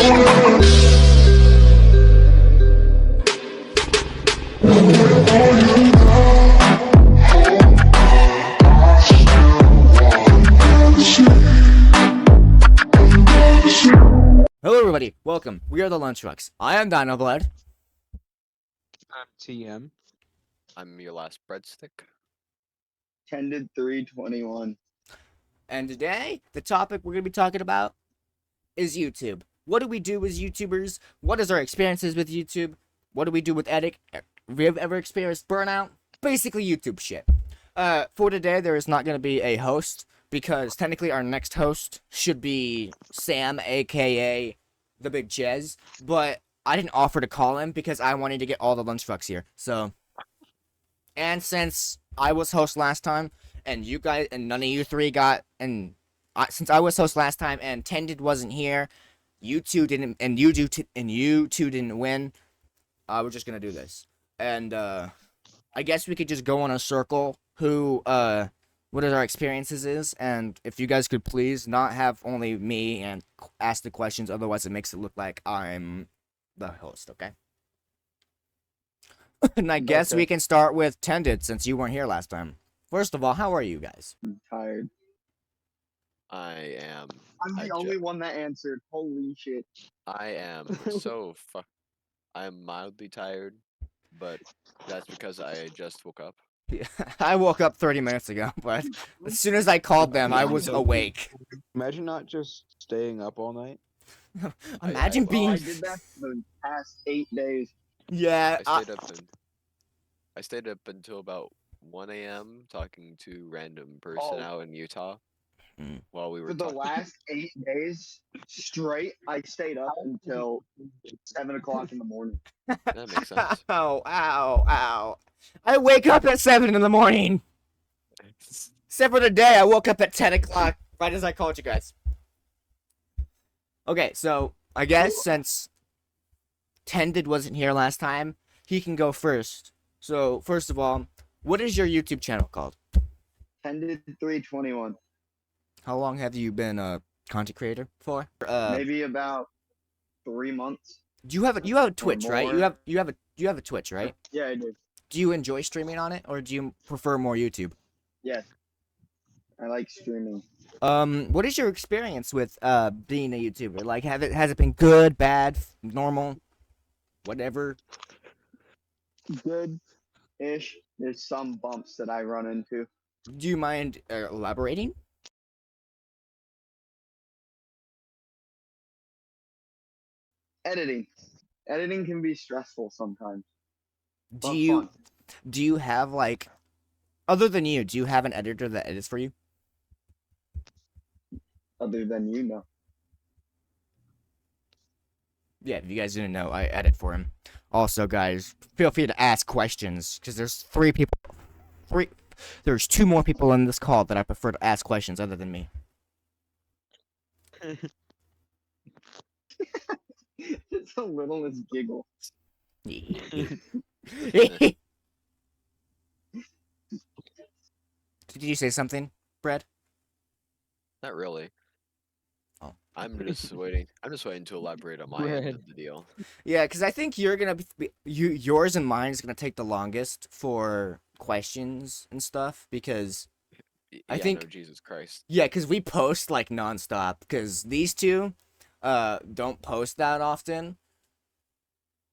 Hello everybody, welcome. We are the Lunch Trucks. I am Dino Blood. I'm TM. I'm your last breadstick. Tended 321. And today, the topic we're going to be talking about is YouTube. What do we do as YouTubers? What is our experiences with YouTube? What do we do with edit? Have we ever experienced burnout? Basically YouTube shit. For today, there is not going to be a host, because technically our next host should be Sam, aka the Big Jez, but I didn't offer to call him because I wanted to get all the Lunch Trucks here. So, and since I was host last time, and you guys, and none of you three got, since I was host last time and Tended wasn't here, you two didn't, and you two didn't win, we're just gonna do this. And, I guess we could just go on a circle who, what our experiences is, and if you guys could please not have only me and ask the questions, otherwise it makes it look like I'm the host, okay? And I guess we can start with Tended, since you weren't here last time. First of all, how are you guys? I'm tired. I am. I'm the only one that answered. Holy shit. I am I am mildly tired, but that's because I just woke up. Yeah, I woke up 30 minutes ago, but as soon as I called them, I was awake. Imagine not just staying up all night. Imagine Oh, being... I did that for the past 8 days. Yeah, I stayed up until about 1 a.m. talking to random person out in Utah while we were For the talking. last 8 days straight, I stayed up until 7 o'clock in the morning. That makes sense. Ow. I wake up at 7 in the morning. Except for today, I woke up at 10 o'clock, right as I called you guys. Okay, so I guess since Tended wasn't here last time, he can go first. So, first of all, what is your YouTube channel called? Tended 321. How long have you been a content creator for? Maybe about 3 months. You have a Twitch, right? more. You have a Twitch, right? Yeah, I did. Do you enjoy streaming on it, or do you prefer more YouTube? Yes. I like streaming. What is your experience with being a YouTuber? Like, has it been good, bad, normal, whatever? Good-ish. There's some bumps that I run into. Do you mind elaborating? Editing. Editing can be stressful sometimes. Do but you fun. do you have, like, other than you, do you have an editor that edits for you? Other than you know. Yeah, if you guys didn't know, I edit for him. Also, guys, feel free to ask questions, because there's there's 2 more people in this call that I prefer to ask questions other than me. It's a littlest giggle. Did you say something, Brad? Not really. Oh. I'm just waiting. I'm just waiting to elaborate on my end of the deal. Yeah, because I think you're gonna yours and mine is gonna take the longest for questions and stuff, because I think- no, Jesus Christ. yeah, because we post like nonstop. Because these two, don't post that often.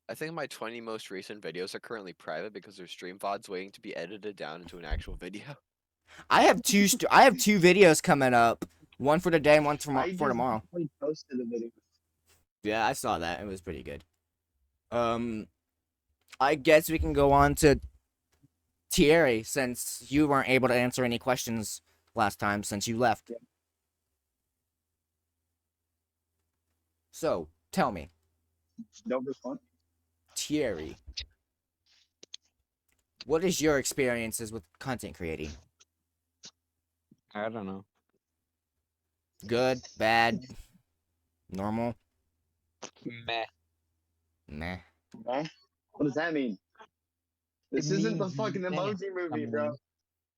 I think my 20 most recent videos are currently private because they're stream VODs waiting to be edited down into an actual video. I have two videos coming up. One for today and one for tomorrow. I posted a video. Yeah, I saw that. It was pretty good. I guess we can go on to Thierry, since you weren't able to answer any questions last time since you left. Yeah. So, tell me, No response. Thierry, what is your experiences with content creating? I don't know. Good, bad, normal? Meh. Meh. Huh? What does that mean? This isn't the fucking emoji movie, bro.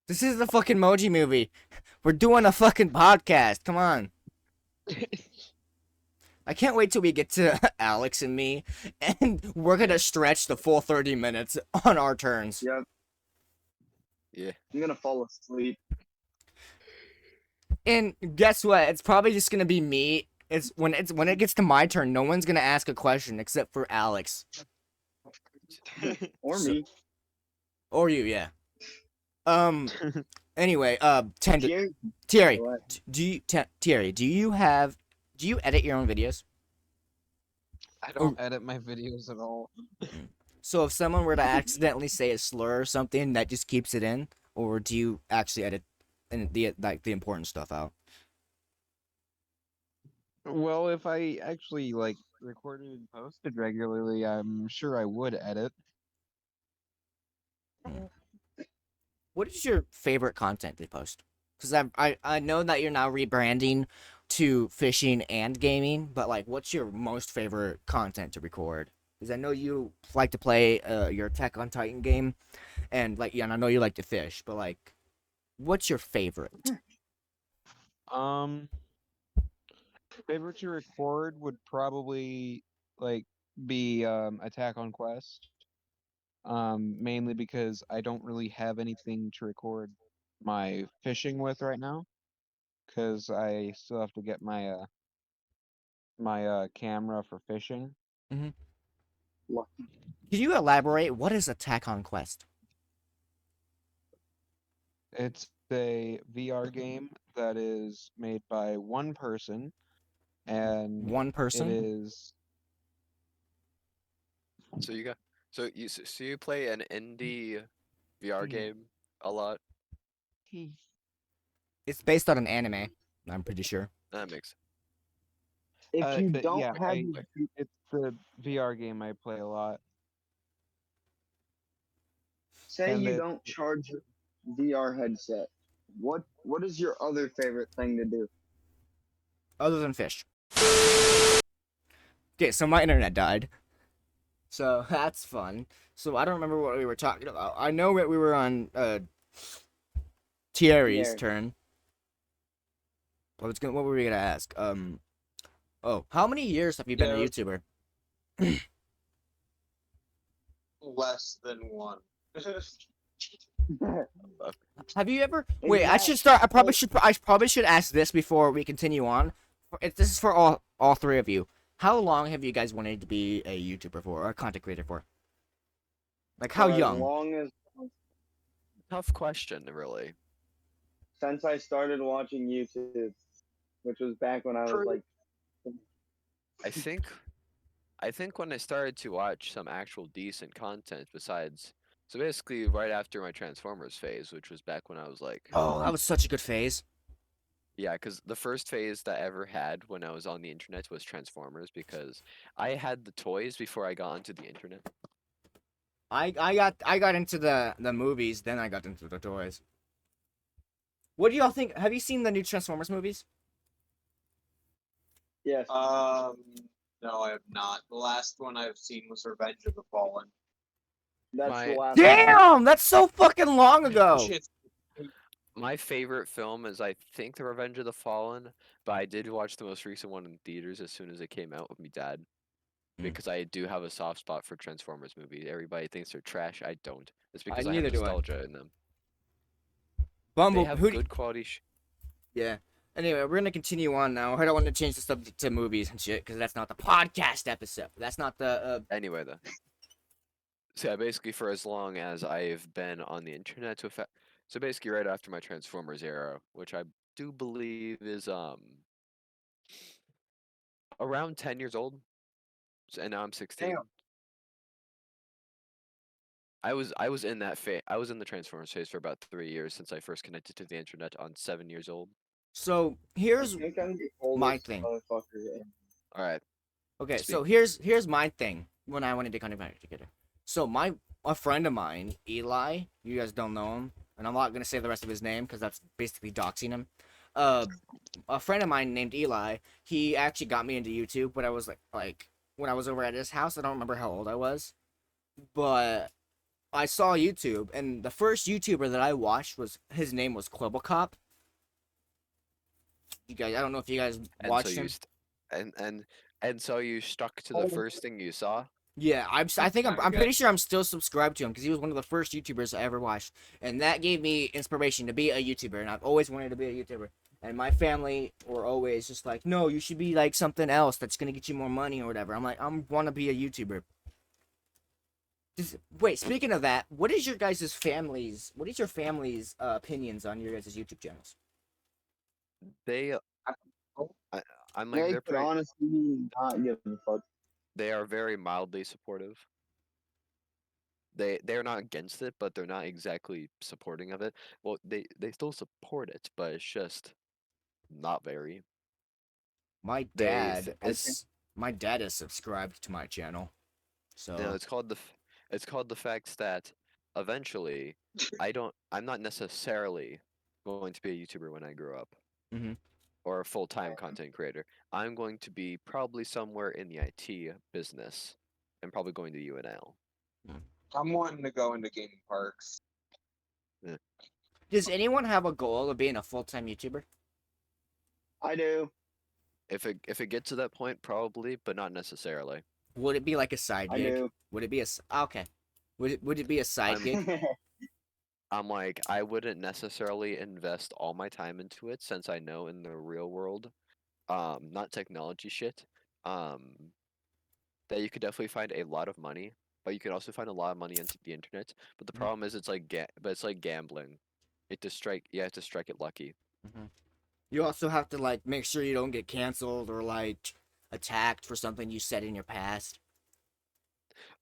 This is the fucking Emoji Movie. We're doing a fucking podcast. Come on. I can't wait till we get to Alex and me, and we're gonna stretch the full 30 minutes on our turns. Yep. Yeah. I'm gonna fall asleep. And guess what? It's probably just gonna be me. It's when it gets to my turn, no one's gonna ask a question except for Alex Or So- me. or you. Yeah. Anyway, Jerry, Thierry, what? Thierry, do you edit your own videos? I don't edit my videos at all. So if someone were to accidentally say a slur or something, that just keeps it in, or do you actually edit and the important stuff out? Well, if I actually like recorded and posted regularly, I'm sure I would edit. What is your favorite content to post? Because I know that you're now rebranding to fishing and gaming, but like, what's your most favorite content to record? Because I know you like to play your Attack on Titan game, and like, yeah, and I know you like to fish, but like, what's your favorite? Favorite to record would probably like be Attack on Quest. Mainly because I don't really have anything to record my fishing with right now, because I still have to get my camera for fishing. Lucky. Can you elaborate? What is Attack on Quest? It's a VR game that is made by one person, and One it person? is So you play an indie VR Hmm. game a lot. It's based on an anime. I'm pretty sure. That makes If you but don't yeah, have it's the VR game I play a lot. say and you it- don't charge your VR headset, what is your other favorite thing to do? Other than fish. Okay, so my internet died. So that's fun. So I don't remember what we were talking about. I know that we were on Thierry's Thierry. turn. What were we gonna ask? Oh, how many years have you been a Yeah. YouTuber? Less than one. Have you ever? Is Wait, I that- should start. I probably should ask this before we continue on. This is for all three of you. How long have you guys wanted to be a YouTuber for, or a content creator for? Like how For as young? long as tough question, really. since I started watching YouTube, which was back when I was like I think when I started to watch some actual decent content besides so basically right after my Transformers phase, which was back when I was like Oh, that was such a good phase. yeah, because the first phase that I ever had when I was on the internet was Transformers because I had the toys before I got onto the internet. I got into the movies, then I got into the toys. What do y'all think? Have you seen the new Transformers movies? yes. No, I have not. The last one I've seen was Revenge of the Fallen. That's my- the last one. Damn, that's so fucking long ago. Shit's My favorite film is I think The Revenge of the Fallen, but I did watch the most recent one in theaters as soon as it came out with me dad. Mm. Because I do have a soft spot for Transformers movies. Everybody thinks they're trash. I don't. It's because I have neither do I. nostalgia in them. Bumble, They have who? good quality. Yeah. Anyway, we're gonna continue on now. I don't want to change the subject to movies and shit because that's not the podcast episode. That's not the. Anyway, though. So yeah, basically for as long as I've been on the internet so basically right after my Transformers era, which I do believe is around 10 years old. And now I'm 16. Damn. I was in that phase. I was in the Transformers phase for about 3 years since I first connected to the internet on 7 years old. So I here's think I'm the oldest my thing. motherfucker in- All right. Okay, Speak. so here's my thing when I wanted to kind of back together. So a friend of mine, Eli, you guys don't know him, and I'm not gonna say the rest of his name because that's basically doxing him. A friend of mine named Eli, he actually got me into YouTube when I was like when I was over at his house. I don't remember how old I was, but I saw YouTube, and the first YouTuber that I watched was his name was Quibblecop. You guys, I don't know if you guys And watched so him. you and And so you stuck to the first thing you saw? Yeah, I think I'm Kinda pretty good. sure I'm still subscribed to him because he was one of the first YouTubers I ever watched, and that gave me inspiration to be a YouTuber, and I've always wanted to be a YouTuber. And my family were always just like, "No, you should be like something else that's gonna get you more money or whatever." I'm like, I want to be a YouTuber. Wait, speaking of that, what is your family's opinions on your guys' YouTube channels? They, I'm like, They they're could pretty. honestly not give a fuck. They are very mildly supportive. They're not against it, but they're not exactly supporting of it. Well, they still support it, but it's just not very. My They dad th- it's is my dad is subscribed to my channel, you know, so it's called the fact that eventually I'm not necessarily going to be a YouTuber when I grow up, Mhm. or a full-time content creator. I'm going to be probably somewhere in the IT business and probably going to UNL. I'm wanting to go into gaming parks. does anyone have a goal of being a full-time YouTuber? I do. If it gets to that point, probably, but not necessarily. Would it be like a side I gig? do. Would it be okay? Would it be a side I'm- gig? I'm like, I wouldn't necessarily invest all my time into it since I know in the real world, not technology shit, that you could definitely find a lot of money, but you could also find a lot of money into the internet. But the Mhm. problem is it's like gambling. You have to strike it lucky. You also have to like make sure you don't get canceled or like attacked for something you said in your past.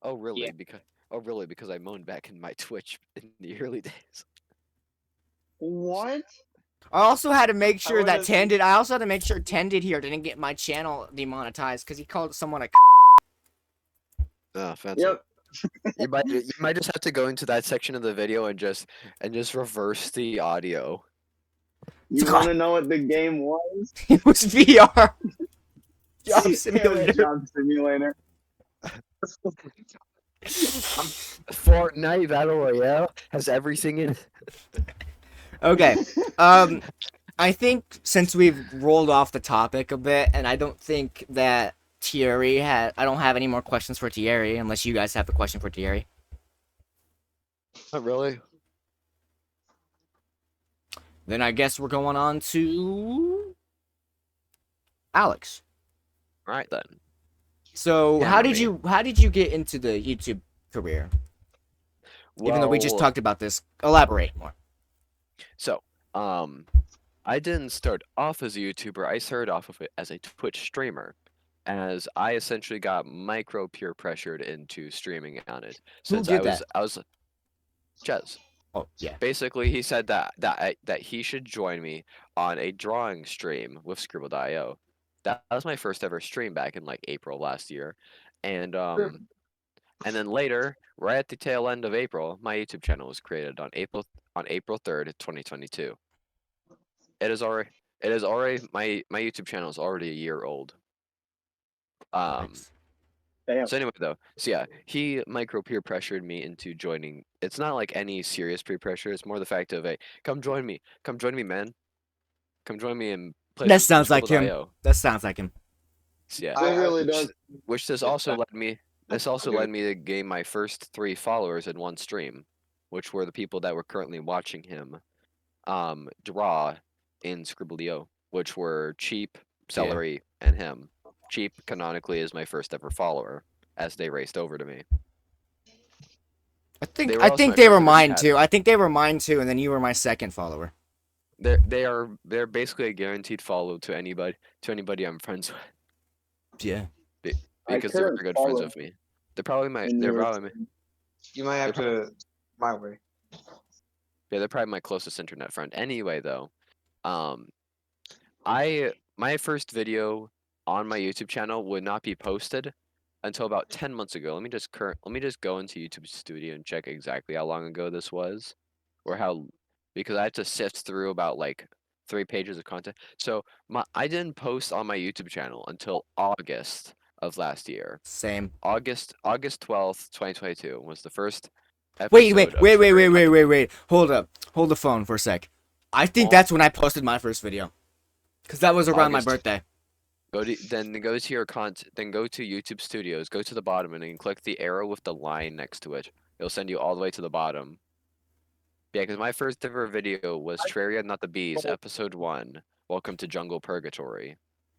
Oh really? Yeah. Because I moaned back in my Twitch in the early days. What? I also had to make sure that would've- Tended. I also had to make sure Tended here didn't get my channel demonetized because he called someone a. Oh, fancy. Yep. You might just have to go into that section of the video and just reverse the audio. You want to know what the game was? It was VR. Job It was simulator. Job Simulator. Fortnite Battle Royale has everything in it. Okay. I think since we've rolled off the topic a bit, and I don't think that Thierry had. I don't have any more questions for Thierry unless you guys have a question for Thierry. Not really. Then I guess we're going on to Alex. Right then. So Yeah, how did me. you get into the YouTube career? Even though we just Well, talked about this, elaborate more. So, I didn't start off as a YouTuber. I started off of it as a Twitch streamer, as I essentially got micro peer pressured into streaming on it. Since did that? I was Jez. Oh yeah. Basically, he said that he should join me on a drawing stream with Scribble.io. That was my first ever stream back in like April last year, and then later, right at the tail end of April, my YouTube channel was created on April 3rd, 2022. It is already my YouTube channel is already a year old. Nice. Damn. So anyway though, so yeah, he micro peer pressured me into joining. It's not like any serious peer pressure. It's more the fact of, hey, come join me, man, come join me and play. That some sounds like him. Scribble.io." That sounds like him. So, yeah, It really does. which this also led me. This also led me to gain my first 3 followers in one stream, which were the people that were currently watching him, draw in Scribble.io, which were Cheap, Celery, and him. Cheap canonically is my first ever follower, as they raced over to me. I think They were I also think my they first were ever mine chat. too. I think they were mine too, and then you were my second follower. They're basically a guaranteed follow to anybody I'm friends with, Yeah. because they're good friends with me. They're probably my You might have to my way. Yeah, they're probably my closest internet friend. Anyway, though, my first video on my YouTube channel would not be posted until about 10 months ago. Let me just go into YouTube Studio and check exactly how long ago this was, because I had to sift through about like 3 pages of content. So I didn't post on my YouTube channel until August of last year. Same. August 12th, 2022 was the first Wait. episode of Triggering Wait. Hold up. Hold the phone for a sec. I think Oh. that's when I posted my first video. Because that was around my August. birthday. then go to your then go to YouTube Studios, go to the bottom and then click the arrow with the line next to it. It'll send you all the way to the bottom. Yeah, because my first ever video was Terraria Not the Bees, episode 1. Welcome to Jungle Purgatory.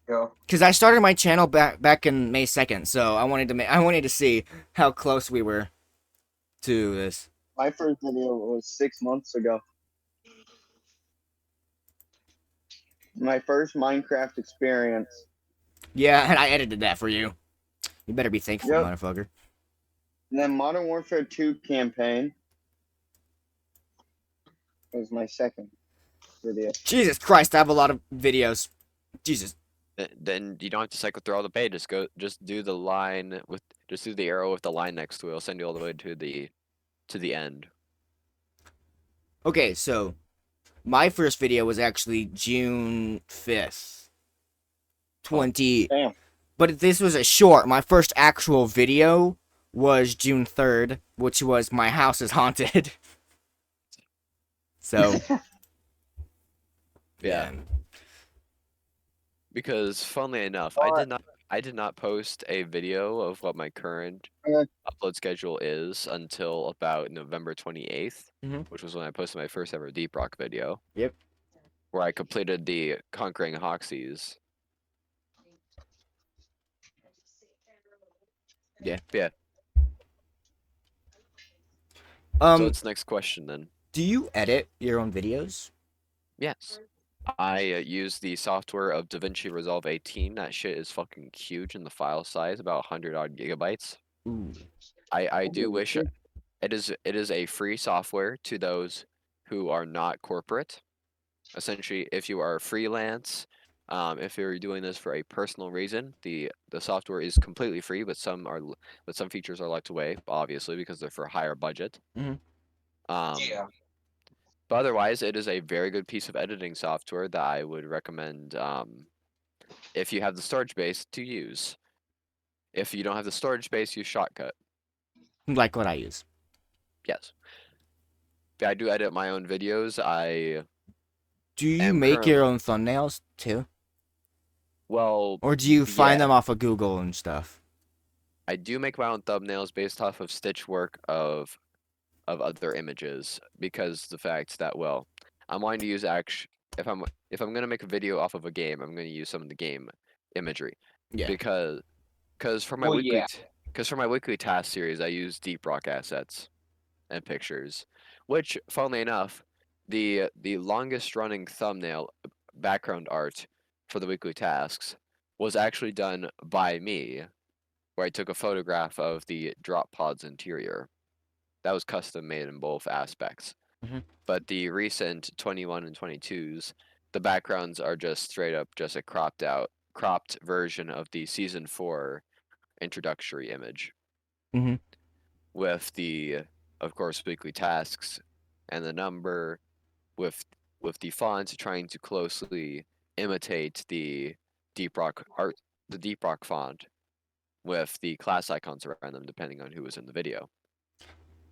Go. Because I started my channel back in May 2nd, so I wanted to see how close we were to this. My first video was 6 months ago. My first Minecraft experience. Yeah, and I edited that for you. You better be thankful, Yep. motherfucker. And then Modern Warfare 2 campaign was my second video. Jesus Christ, I have a lot of videos. Jesus. Then you don't have to cycle through all the pages. Just do the line just do the arrow with the line next to it. It'll send you all the way to the end. Okay, so my first video was actually June 5th. 20. Damn. But this was a short. My first actual video was June 3rd, which was My House is Haunted. So, Yeah. Because funnily enough, I did not post a video of what my current Okay. upload schedule is until about November 28th, Mhm. which was when I posted my first ever Deep Rock video. Yep. Where I completed the Conquering Hoxies. Yeah. Yeah. So it's next question then. Do you edit your own videos? Yes. I use the software of DaVinci Resolve 18. That shit is fucking huge in the file size, about 100 odd gigabytes. Ooh. I do wish it is a free software to those who are not corporate. Essentially, if you are freelance, if you're doing this for a personal reason, the software is completely free, but some features are locked away, obviously, because they're for a higher budget. Mhm. Yeah. But otherwise, it is a very good piece of editing software that I would recommend if you have the storage space to use. If you don't have the storage space, use Shotcut. Like what I use. Yes. Yeah, I do edit my own videos. Do you am make your currently- own thumbnails too? Well, Or do you find Yeah. them off of Google and stuff? I do make my own thumbnails based off of stitch work of other images because the fact that I'm wanting to use if I'm gonna make a video off of a game, I'm gonna use some of the game imagery. Yeah. Because for my Well, weekly yeah. because for my weekly task series, I use Deep Rock assets and pictures, which funnily enough, the longest running thumbnail background art for the weekly tasks was actually done by me, where I took a photograph of the drop pod's interior. That was custom made in both aspects. Mhm. But the recent 21 and 22s, the backgrounds are just straight up just a cropped version of the season 4 introductory image. Mhm. With the, of course, weekly tasks and the number, with the font trying to closely imitate the Deep Rock font, with the class icons around them, depending on who was in the video.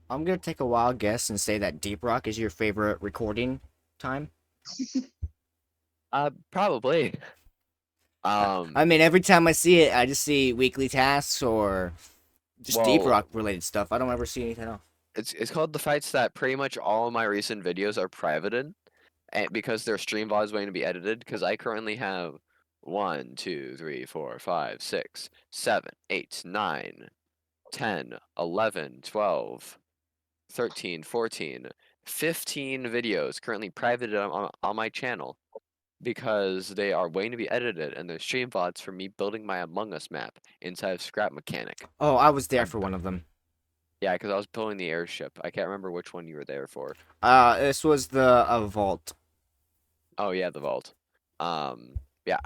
I'm gonna take a wild guess and say that Deep Rock is your favorite recording time. Probably. I mean, every time I see it, I just see weekly tasks or just Deep Well- Rock related stuff. I don't ever see anything else. It's called the Fights that pretty much all of my recent videos are privated, and because they're stream VODs waiting to be edited. Because I currently have 1, 2, 3, 4, 5, 6, 7, 8, 9, 10, 11, 12, 13, 14, 15 videos currently privated on my channel because they are waiting to be edited, and they're stream VODs for me building my Among Us map inside of Scrap Mechanic. Oh, I was there for one of them. Yeah, because I was building the airship. I can't remember which one you were there for. This was the vault. Oh yeah, the vault. Yeah,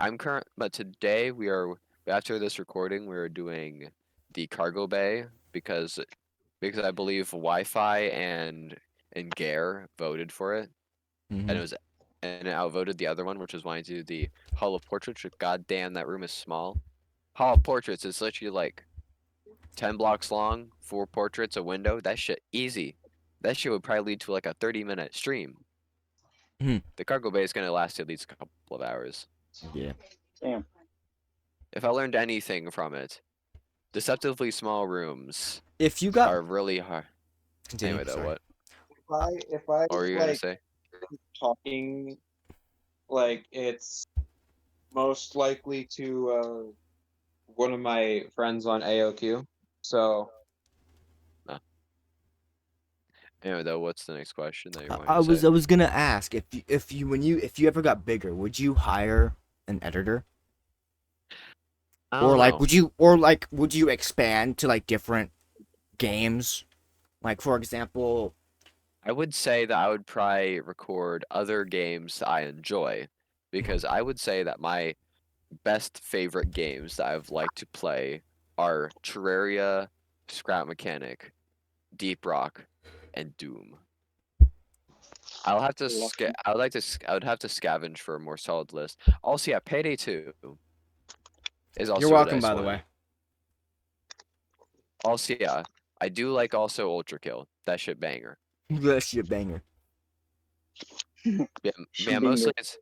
but today after this recording we are doing the cargo bay because I believe Wi-Fi and Gare voted for it, Mhm. and it outvoted the other one, which is why I do the Hall of Portraits. Which, God damn, that room is small. Hall of Portraits is literally like 10 blocks long, 4 portraits, a window. That shit easy. That shit would probably lead to like a 30-minute stream. Mhm. The cargo bay is gonna last at least a couple of hours. Yeah. Damn. if I learned anything from it, deceptively small rooms If you got are really hard. continue, Anyway, though, sorry. what? If I What were you gonna like say? talking, like it's most likely to one of my friends on AOQ. So Anyway, though, what's the next question that you're going I to was say? I was gonna ask if you ever got bigger, would you hire an editor? I Or don't like know. would you expand to like different games? Like for example, I would say that I would probably record other games I enjoy, because I would say that my best favorite games that I've liked to play are Terraria, Scrap Mechanic, Deep Rock, and Doom. I'll have to I would like to I would have to scavenge for a more solid list. Also, yeah, Payday 2 is you're also a welcome nice by the one. way. Also, yeah, I do like also Ultra Kill. That shit banger. That shit banger. Yeah, mostly it's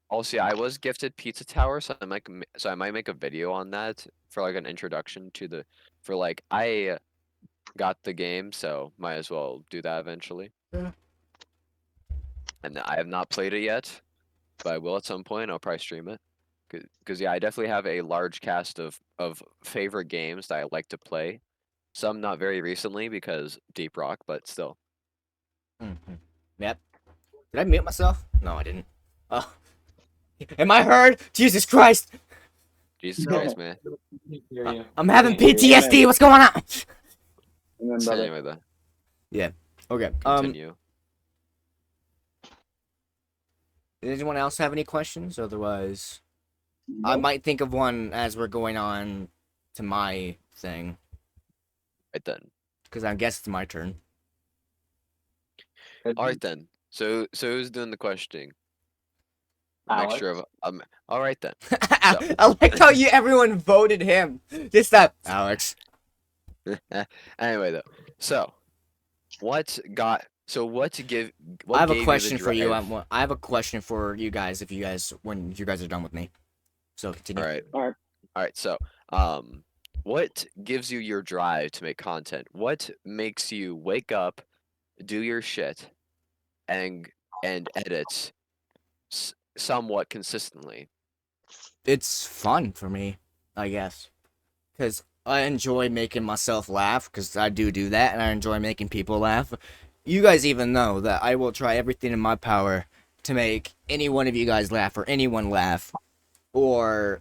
also, yeah, I was gifted Pizza Tower, so I might make a video on that for like an introduction to the for like I got the game, so might as well do that eventually. Yeah. And I have not played it yet, but I will at some point. I'll probably stream it. Cause yeah, I definitely have a large cast of favorite games that I like to play. Some not very recently because Deep Rock, but still. Mm-hmm. Yep. Did I mute myself? No, I didn't. Oh. Am I heard? Jesus Christ! Jesus No. Christ, man. hear you. I'm having Can't hear you. PTSD. What's going on? Amen, brother. Anyway, Okay. continue. Does anyone else have any questions? Otherwise, I Nope. might think of one as we're going on to my thing, Right then. because I guess it's my turn. All right then. So who's doing the questioning? A Alex. mixture of all right then. I like how everyone voted him. Just that Alex. Anyway though, so what gave what I have a gave question you the for you. drive? I have a question for you guys. If you guys, when you guys are done with me, so continue. All right. So what gives you your drive to make content? What makes you wake up, do your shit, and edit somewhat consistently? It's fun for me, I guess, because I enjoy making myself laugh. Because I do that, and I enjoy making people laugh. You guys even know that I will try everything in my power to make any one of you guys laugh, or anyone laugh, or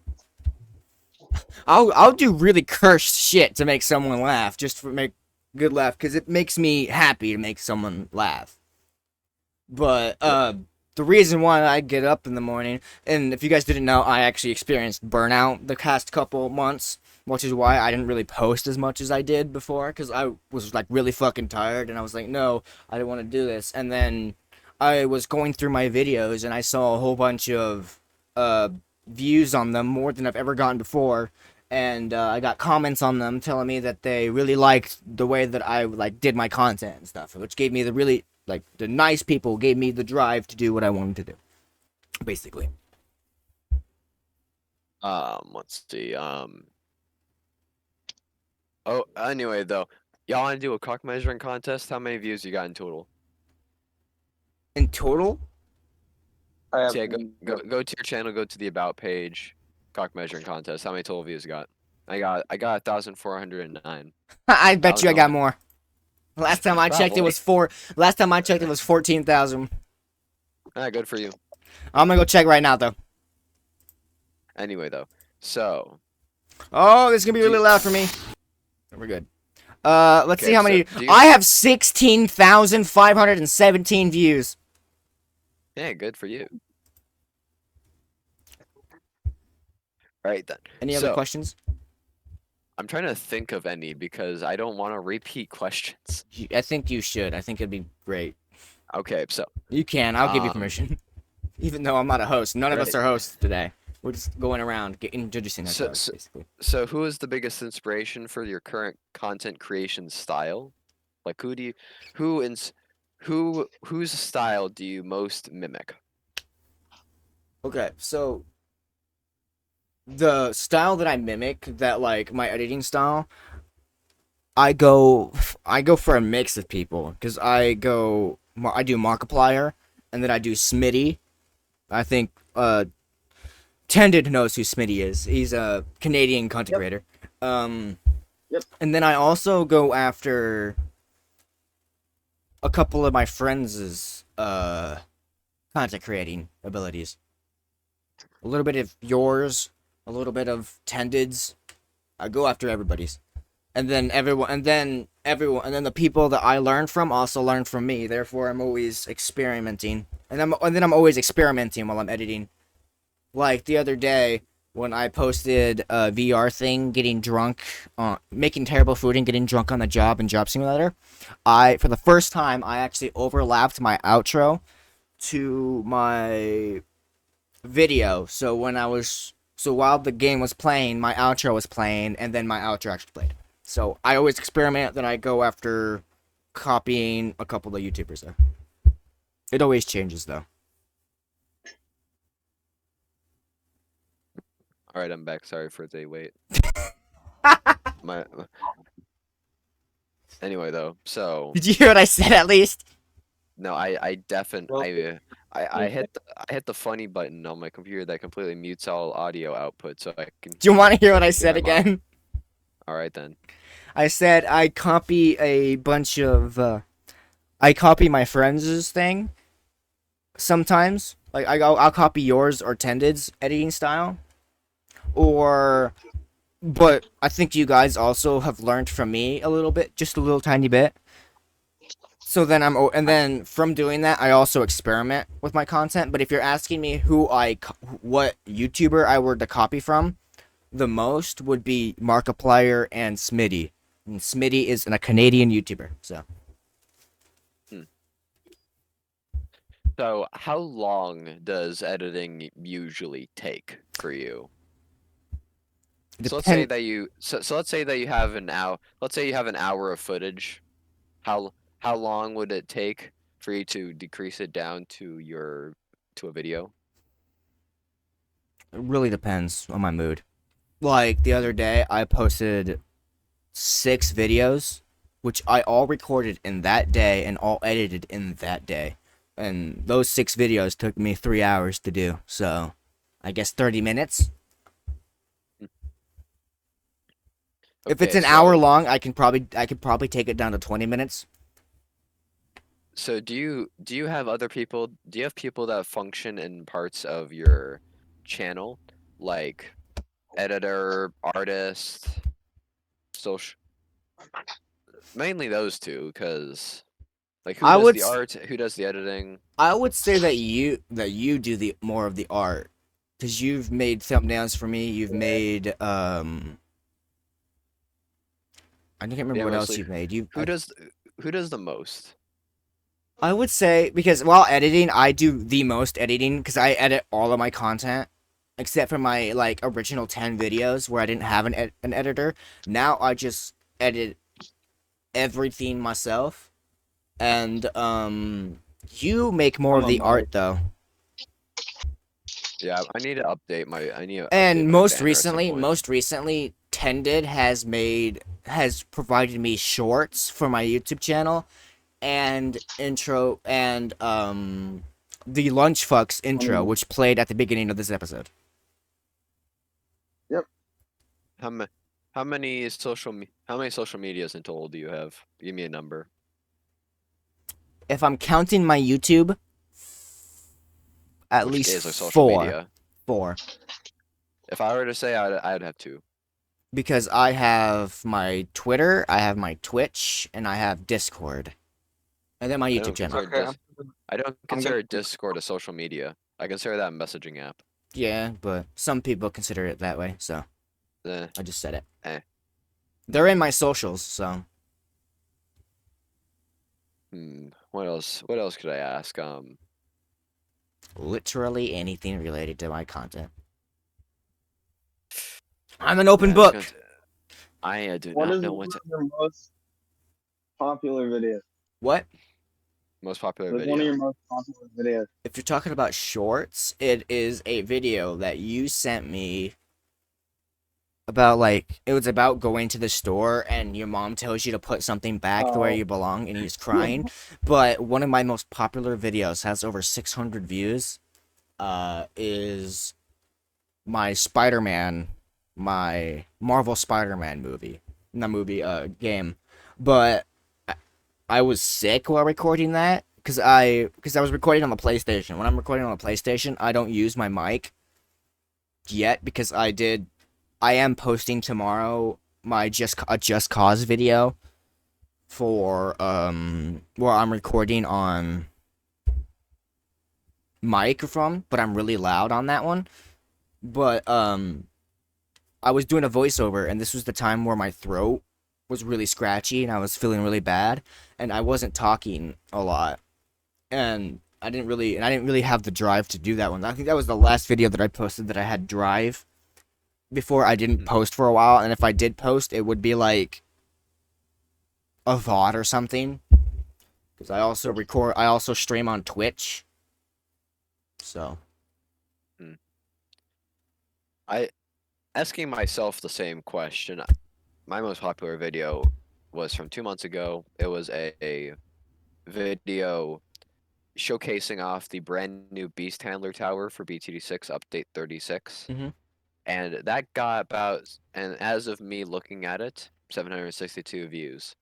I'll do really cursed shit to make someone laugh, just for make good laugh, because it makes me happy to make someone laugh. But the reason why I get up in the morning, and if you guys didn't know, I actually experienced burnout the past couple months, which is why I didn't really post as much as I did before, because I was like really fucking tired, and I was like, no, I didn't want to do this. And then I was going through my videos, and I saw a whole bunch of views on them, more than I've ever gotten before. And I got comments on them telling me that they really liked the way that I like did my content and stuff, which gave me the really like the nice people gave me the drive to do what I wanted to do, basically. Let's see. Oh, anyway though, y'all want to do a cock measuring contest? How many views you got in total? In total, I have So yeah, go to your channel, go to the about page, cock measuring contest. How many total views you got? I got 1,409. I bet you I got on- more. Last time I checked, it Probably. was Last time I checked, it was 14,000. Ah, good for you. I'm gonna go check right now, though. Anyway though, so Oh, this is gonna be really loud for me. We're good. Let's see Okay, how so many. do you- I have 16,517 views. yeah, good for you. All right then. Any other So, questions? I'm trying to think of any because I don't want to repeat questions. I think you should. I think it'd be great. Okay, so You can. I'll give you Um, permission. Even though I'm not a host. None of us right. are hosts today. We're just going around introducing So- ourselves, so- basically. so who is the biggest inspiration for your current content creation style? Like whose style do you most mimic? Okay, so the style that I mimic, that like my editing style, I go for a mix of people because I do Markiplier, and then I do Smitty. I think Tended knows who Smitty is. He's a Canadian content Yep. creator. Yep. And then I also go after a couple of my friends' content creating abilities. A little bit of yours, a little bit of Tended's. I go after everybody's. And then the people that I learn from also learn from me. Therefore, I'm always experimenting, and then I'm always experimenting while I'm editing. Like the other day when I posted a VR thing, getting drunk, making terrible food and getting drunk on the job in Job Simulator, for the first time I actually overlapped my outro to my video. So while the game was playing, my outro was playing, and then my outro actually played. So I always experiment, then I go after copying a couple of YouTubers though. It always changes though. All right, I'm back. Sorry for the wait. my Anyway, though, so Did you hear what I said at least? no, I definitely Well, I hit the funny button on my computer that completely mutes all audio output, so I can. Do you want to hear what I hear said my mom. again? All right then. I said I copy a bunch of I copy my friends' thing sometimes. Like I'll copy yours or Tended's editing style. But I think you guys also have learned from me a little bit, just a little tiny bit. So then and then from doing that, I also experiment with my content. But if you're asking me what YouTuber I were to copy from, the most would be Markiplier and Smitty. And Smitty is a Canadian YouTuber, so. So, how long does editing usually take for you? So let's say that you let's say that you have an hour. Let's say you have an hour of footage. How long would it take for you to decrease it down to a video? It really depends on my mood. Like the other day, I posted 6 videos, which I all recorded in that day and all edited in that day. And those 6 videos took me 3 hours to do. So, I guess 30 minutes. If it's Okay, an hour so- long, I could probably take it down to 20 minutes. So do you have other people? Do you have people that function in parts of your channel, like editor, artist, social? Mainly those two, because like who I does would the s- art, who does the editing? I would say that you do the more of the art, cuz you've made thumbnails for me, you've made I can't remember Yeah, what else mostly. you've made. Who does the most? I would say, because while editing, I do the most editing because I edit all of my content except for my like original 10 videos where I didn't have an editor. Now I just edit everything myself. And you make more of the art though. Yeah, I need to update my. I need to update And my most banner at some point. recently, Tended has provided me shorts for my YouTube channel and intro and the Lunch Fucks intro, which played at the beginning of this episode. How many social medias in total do you have? Give me a number. If I'm counting my YouTube, at Which least is a social 4. media. 4. If I were to say, I'd have 2. Because I have my Twitter, I have my Twitch, and I have Discord. And then my I YouTube don't channel. consider Okay, I don't consider Discord a social media. I consider that a messaging app. Yeah, but some people consider it that way, so Eh. I just said it. Eh. They're in my socials, so. What else? What else could I ask? Literally anything related to my content. I'm an open I was book. gonna say- I do What not is know one what's of your most popular videos? What? most popular Like video. one of your most popular videos. If you're talking about shorts, it is a video that you sent me about like it was about going to the store and your mom tells you to put something back the way Oh. you belong and he's crying. But one of my most popular videos has over 600 views. Is my Spider-Man, my Marvel Spider-Man movie, not movie, game. But I was sick while recording that because I was recording on the PlayStation. When I'm recording on the PlayStation, I don't use my mic yet because I am posting tomorrow my Just Cause video for where I'm recording on microphone, but I'm really loud on that one. But I was doing a voiceover and this was the time where my throat was really scratchy and I was feeling really bad and I wasn't talking a lot. And I didn't really have the drive to do that one. I think that was the last video that I posted that I had drive before I didn't post for a while, and if I did post, it would be like a VOD or something. Because I also stream on Twitch. So I asking myself the same question. My most popular video was from 2 months ago. It was a video showcasing off the brand new Beast Handler Tower for BTD6 Update 36. Mhm. And that got about, and as of me looking at it, 762 views.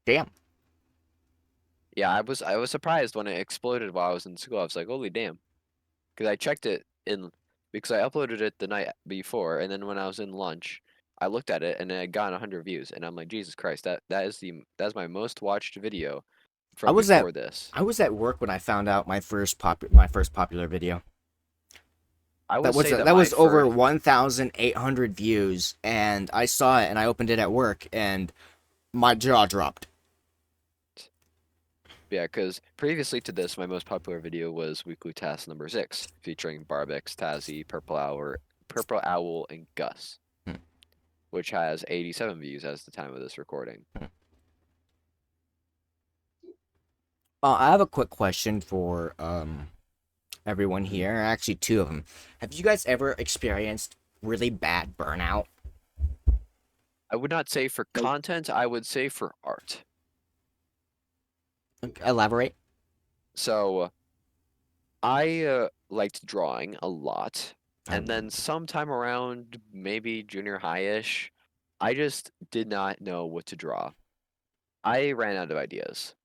damn. Yeah, I was surprised when it exploded while I was in school. I was like, holy damn. Because I checked it because I uploaded it the night before, and then when I was in lunch, I looked at it and it had gotten 100 views, and I'm like, Jesus Christ, that's my most watched video I from was at before this. I was at work when I found out my first popular video. I would say That my was over first- 1,800 views, and I saw it and I opened it at work and my jaw dropped. Yeah, because previously to this, my most popular video was Weekly Task number 6, featuring Barbix, Tazzy, Purple Owl, and Gus, Hmm. which has 87 views as the time of this recording. I have a quick question for everyone here. Actually, two of them. Have you guys ever experienced really bad burnout? I would not say for content, I would say for art. Elaborate. So, I liked drawing a lot, and then sometime around maybe junior high-ish, I just did not know what to draw. I ran out of ideas.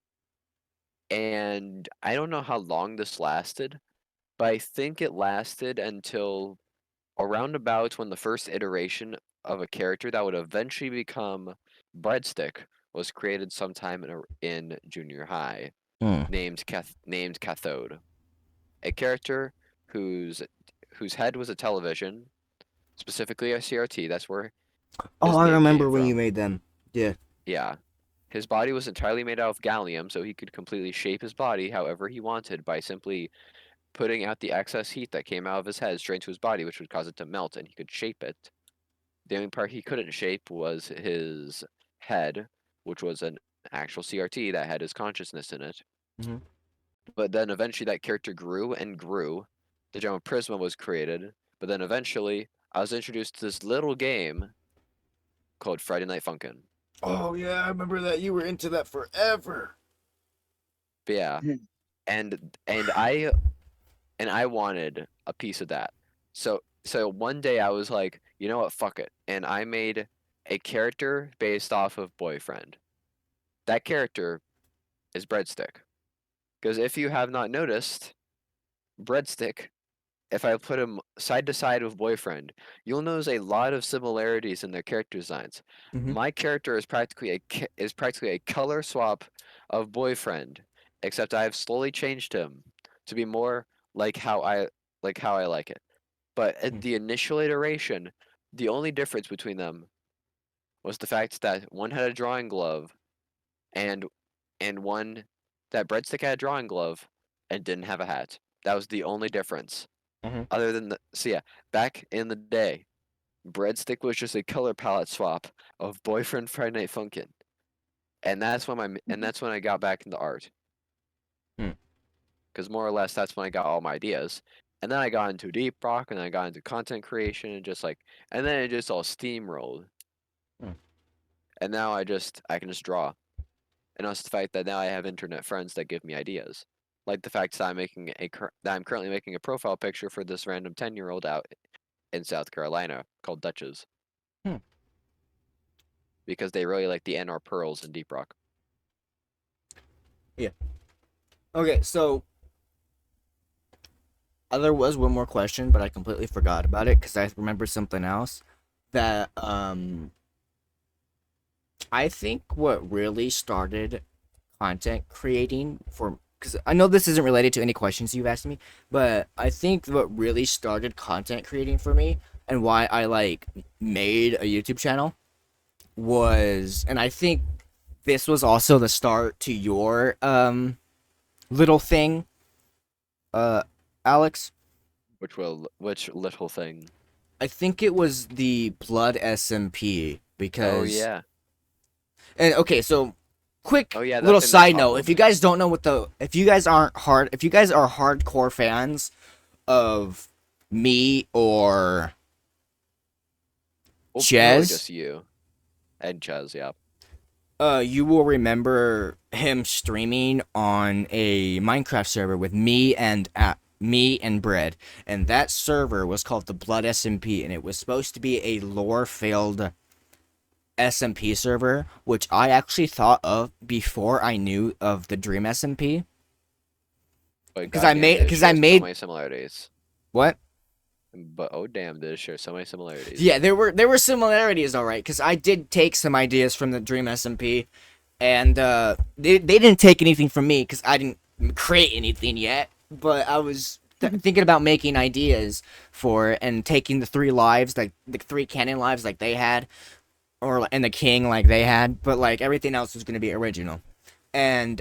And I don't know how long this lasted, but I think it lasted until around about when the first iteration of a character that would eventually become Breadstick was created sometime in junior high, Hmm. named Cathode, a character whose head was a television, specifically a CRT. That's where Oh, his I name remember came when you from. made them. Yeah. Yeah. His body was entirely made out of gallium, so he could completely shape his body however he wanted by simply putting out the excess heat that came out of his head straight to his body, which would cause it to melt, and he could shape it. The only part he couldn't shape was his head, which was an actual CRT that had his consciousness in it. Mhm. But then eventually that character grew and grew. The Gem of Prisma was created, but then eventually I was introduced to this little game called Friday Night Funkin'. Oh yeah, I remember that. You were into that forever. But yeah, Hmm. and I wanted a piece of that. So one day I was like, you know what, fuck it. And I made a character based off of Boyfriend. That character is Breadstick. Because if you have not noticed, Breadstick, if I put him side to side with Boyfriend, you'll notice a lot of similarities in their character designs. Mhm. My character is practically a color swap of Boyfriend, except I have slowly changed him to be more like how I like it. But Hmm. at the initial iteration, the only difference between them was the fact that one had a drawing glove and one that Breadstick had a drawing glove and didn't have a hat. That was the only difference. Mhm. Other than back in the day, Breadstick was just a color palette swap of Boyfriend Friday Night Funkin'. And that's when I got back into art. Hmm. Because more or less that's when I got all my ideas. And then I got into Deep Rock, and then I got into content creation, and and then it just all steamrolled. Hmm. And now I can just draw. And also the fact that now I have internet friends that give me ideas. Like the fact that that I'm currently making a profile picture for this random 10-year-old out in South Carolina called Duchess. Hmm. Because they really like the NR pearls in Deep Rock. Okay, so there was one more question, but I completely forgot about it because I remember something else that I think what really started content creating for, because I know this isn't related to any questions you've asked me, but I think what really started content creating for me and why I like made a YouTube channel was, and I think this was also the start to your little thing, Alex. Which little thing? I think it was the Blood SMP because Oh yeah. And okay, so quick Oh yeah, little that's in the side top note. If you left. guys don't know if you guys are hardcore fans of me or Well, really Ches, just you and Ches, yeah. you will remember him streaming on a Minecraft server with me and Bread, and that server was called the Blood SMP, and it was supposed to be a lore-filled SMP server, which I actually thought of before I knew of the Dream SMP. But 'Cause I goddamn, made- did it 'cause I share so made- many similarities. What? But oh damn, did it share so many similarities. Yeah, there were similarities, all right, because I did take some ideas from the Dream SMP, and they didn't take anything from me because I didn't create anything yet. But I was thinking about making ideas for it and taking the 3 lives, like the 3 canon lives, like they had, and the king like they had, but like everything else was gonna be original. And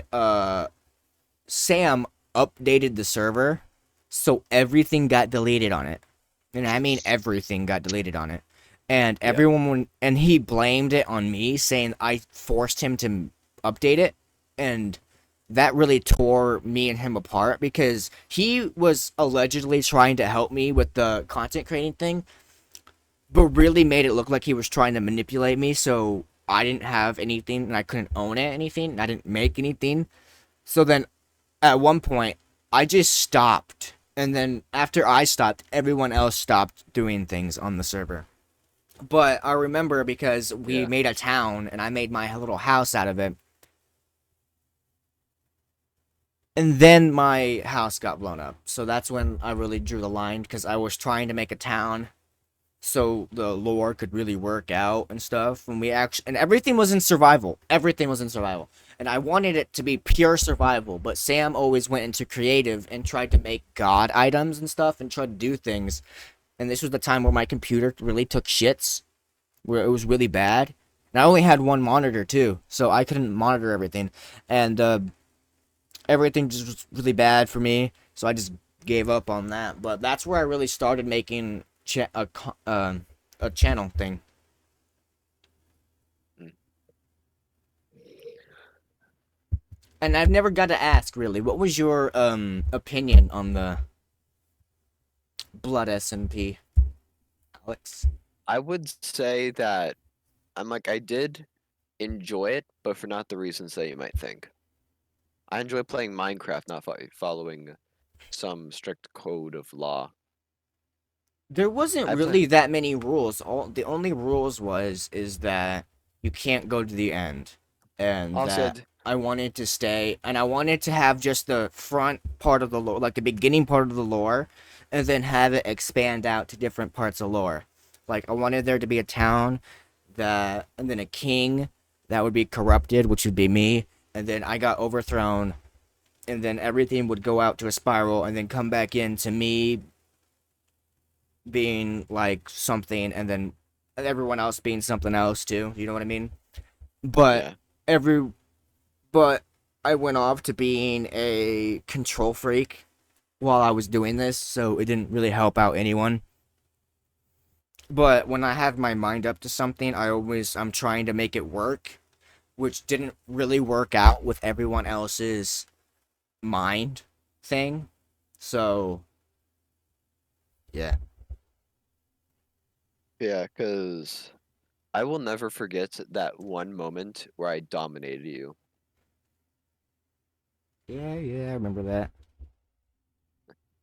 Sam updated the server, so everything got deleted on it. And I mean everything got deleted on it. And Yeah. and he blamed it on me, saying I forced him to update it. And that really tore me and him apart because he was allegedly trying to help me with the content creating thing, but really made it look like he was trying to manipulate me so I didn't have anything and I couldn't own anything and I didn't make anything. So then at one point, I just stopped. And then after I stopped, everyone else stopped doing things on the server. But I remember because we Yeah. made a town and I made my little house out of it. And then my house got blown up. So that's when I really drew the line because I was trying to make a town so the lore could really work out and stuff. And everything was in survival. Everything was in survival. And I wanted it to be pure survival, but Sam always went into creative and tried to make god items and stuff and tried to do things. And this was the time where my computer really took shits, where it was really bad. And I only had one monitor too, so I couldn't monitor everything. And everything just was really bad for me, so I just gave up on that. But that's where I really started making a channel thing. Mm. And I've never got to ask really, what was your opinion on the Blood SMP, Alex? I would say that I did enjoy it, but for not the reasons that you might think. I enjoy playing Minecraft, not following some strict code of law. There wasn't I play- really that many rules. The only rules is that you can't go to the end, and Also, that I wanted to stay, and I wanted to have just the front part of the lore, like the beginning part of the lore, and then have it expand out to different parts of lore. Like I wanted there to be a town and then a king that would be corrupted, which would be me, and then I got overthrown, and then everything would go out to a spiral, and then come back in to me being like something, and then everyone else being something else too. You know what I mean? But yeah. but I went off to being a control freak while I was doing this, so it didn't really help out anyone. But when I have my mind up to something, I'm trying to make it work, which didn't really work out with everyone else's mind thing. So Yeah. Yeah, because I will never forget that one moment where I dominated you. Yeah, I remember that.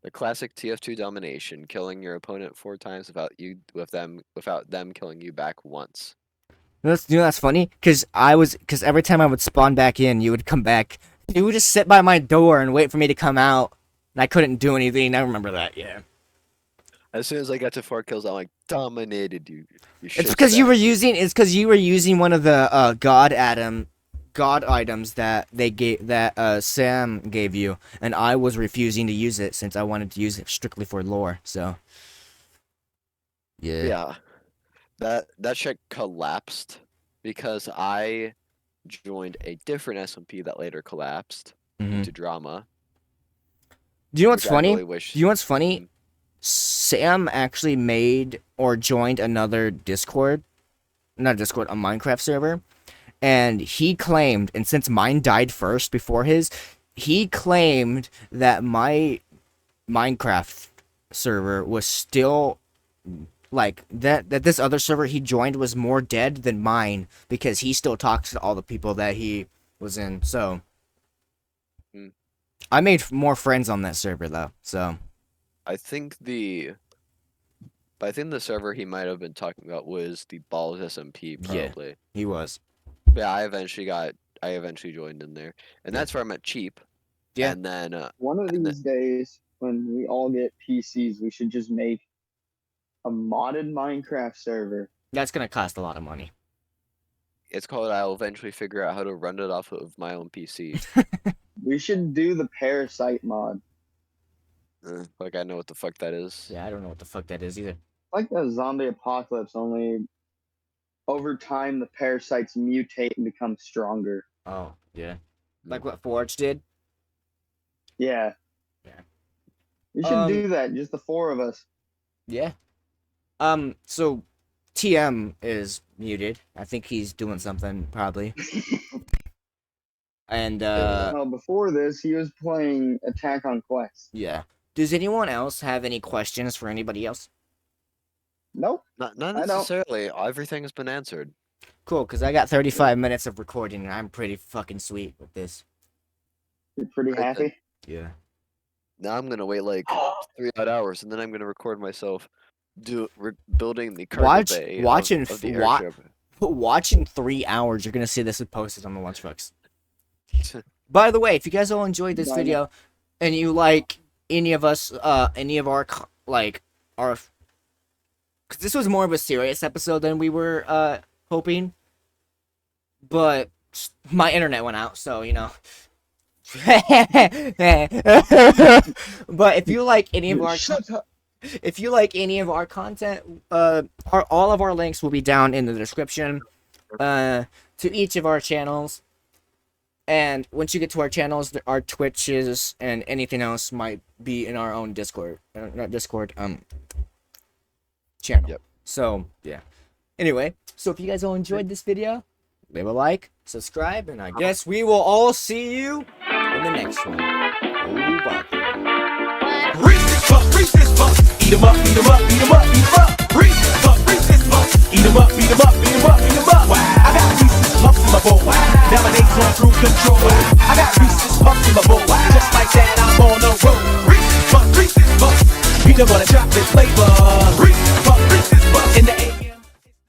The classic TF2 domination, killing your opponent 4 times without them killing you back once. That's funny, cause every time I would spawn back in, you would come back. You would just sit by my door and wait for me to come out, and I couldn't do anything. I remember that. Yeah. As soon as I got to 4 kills, I'm like, dominated you. It's because you were using one of the god items that Sam gave you, and I was refusing to use it since I wanted to use it strictly for lore. So. Yeah. That shit collapsed because I joined a different SMP that later collapsed Mhm. into drama. Do you know what's which I funny? really wish- Do you know what's funny? Mm. Sam actually made or joined another Discord, not a Discord, a Minecraft server, and he claimed, and since mine died first before his, he claimed that my Minecraft server was still like that this other server he joined was more dead than mine because he still talks to all the people that he was in. So Mm. I made more friends on that server though. So I think the server he might have been talking about was the Balls SMP, Yeah. probably. he was. Yeah, I eventually joined in there, and Yeah. that's where I met Cheap. Yeah. And then One of And these days, when we all get PCs, we should just make a modded Minecraft server. That's gonna cost a lot of money. it's called I'll eventually figure out how to run it off of my own PC. We should do the Parasite mod. Like I know what the fuck that is. Yeah, I don't know what the fuck that is either. Like the zombie apocalypse, only over time the parasites mutate and become stronger. Oh, yeah. Like what Forge did? Yeah. Yeah. We should do that, just the 4 of us. Yeah. So TM is muted. I think he's doing something probably. And Well, before this, he was playing Attack on Quest. yeah. Does anyone else have any questions for anybody else? Nope. Not I don't. necessarily. Everything has been answered. Cool, because I got 35 minutes of recording and I'm pretty fucking sweet with this. You're pretty Right then. happy. Yeah. Now I'm gonna wait like 3 odd hours, and then I'm gonna record myself building the cargo bay of the airship. Watching 3 hours, you're gonna see this posted on the Lunchbox. By the way, if you guys all enjoyed this Done. video and you like any of us, any of our because this was more of a serious episode than we were hoping, but my internet went out, so you know. But if you like any of our Shut up. if you like any of our content, all of our links will be down in the description to each of our channels. And once you get to our channels, our Twitches and anything else might be in our own Discord, not Discord, channel. Yep. So yeah. Anyway, so if you guys all enjoyed this video, leave a like, subscribe, and I guess we will all see you in the next one. Oh, bye. Reach this fuck, eat 'em up, eat 'em up, eat 'em up, eat 'em up. Reach this fuck, eat 'em up, eat 'em up.